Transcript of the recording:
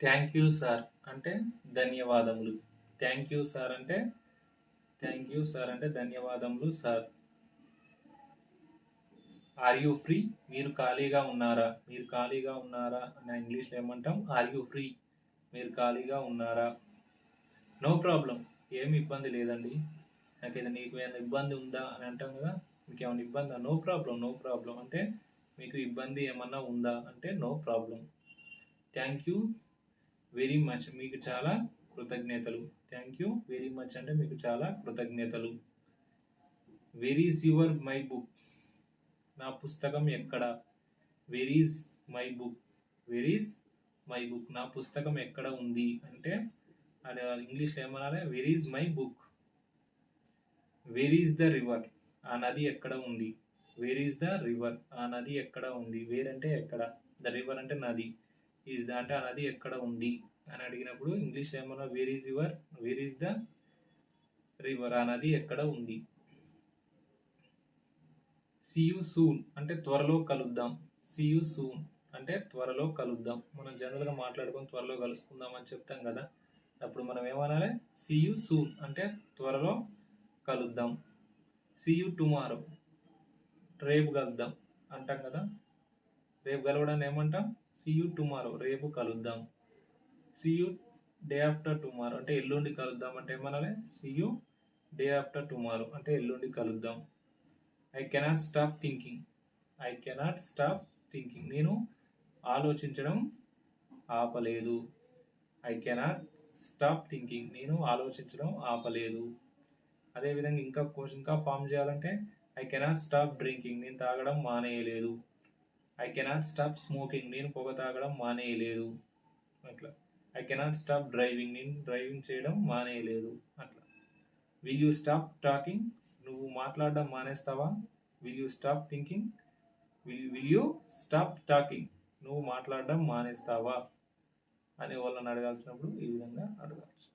Thank you sir అంటే ధన్యవాదములు. Thank you sir అంటే ధన్యవాదములు సార్. Are you free? మీరు ఖాళీగా ఉన్నారా? మీరు ఖాళీగా ఉన్నారా అని ఇంగ్లీష్లో ఏమంటాం? Are you free? మీరు ఖాళీగా ఉన్నారా? No problem. ఏమి ఇబ్బంది లేదండి. నాకైతే నీకు ఏమైనా ఇబ్బంది ఉందా అని అంటాం కదా, మీకు ఏమైనా ఇబ్బందా? No problem. నో ప్రాబ్లం అంటే మీకు ఇబ్బంది ఏమన్నా ఉందా అంటే no problem. Thank you very much, మీకు చాలా కృతజ్ఞతలు. థ్యాంక్ యూ వెరీ మచ్ అంటే మీకు చాలా కృతజ్ఞతలు. Where is your my book? నా పుస్తకం ఎక్కడ? Where is my book? Where is my book? నా పుస్తకం ఎక్కడ ఉంది అంటే అది ఇంగ్లీష్లో ఏమనాలి? Where is my book. Where is the river? ఆ నది ఎక్కడ ఉంది? Where is the river? ఆ నది ఎక్కడ ఉంది? వేర్ అంటే ఎక్కడ, ద రివర్ అంటే నది, ఈజ్ ద అంటే ఆ నది ఎక్కడ ఉంది అని అడిగినప్పుడు ఇంగ్లీష్లో ఏమన్నా? Where is your, where is the river? ఆ నది ఎక్కడ ఉంది. సీ యూ సూన్ అంటే త్వరలో కలుద్దాం. సీ యూ సూన్ అంటే త్వరలో కలుద్దాం. మనం జనరల్గా మాట్లాడుకొని త్వరలో కలుసుకుందాం అని చెప్తాం కదా, అప్పుడు మనం ఏమనాలి? సీ యూ సూన్ అంటే త్వరలో కలుద్దాం. సీ యూ టుమారో రేపు కలుద్దాం అంటాం కదా, రేపు కలవడాన్ని ఏమంటాం? సీ యూ టుమారో రేపు కలుద్దాం. See you day after tomorrow అంటే ఎల్లుండి కలుద్దాం అంటే ఏమనాలి? See you day after tomorrow అంటే ఎల్లుండి కలుద్దాం. I cannot stop thinking. I cannot stop thinking నేను ఆలోచించడం ఆపలేదు. ఐ కెనాట్ స్టాప్ థింకింగ్ నేను ఆలోచించడం ఆపలేదు. అదేవిధంగా ఇంకా ఫామ్ చేయాలంటే ఐ కెనాట్ స్టాప్ డ్రింకింగ్ నేను తాగడం మానేయలేదు. ఐ కెనాట్ స్టాప్ స్మోకింగ్ నేను పొగ తాగడం మానేయలేదు. అట్లా ఐ కెనాట్ స్టాప్ డ్రైవింగ్ నేను డ్రైవింగ్ చేయడం మానేయలేదు. అట్లా విల్ యూ స్టాప్ టాకింగ్ నువ్వు మాట్లాడడం మానేస్తావా? Will you stop thinking will you stop talking నువ్వు మాట్లాడడం మానేస్తావా అని వాళ్ళని అడగాల్సినప్పుడు ఈ విధంగా అడగచ్చు.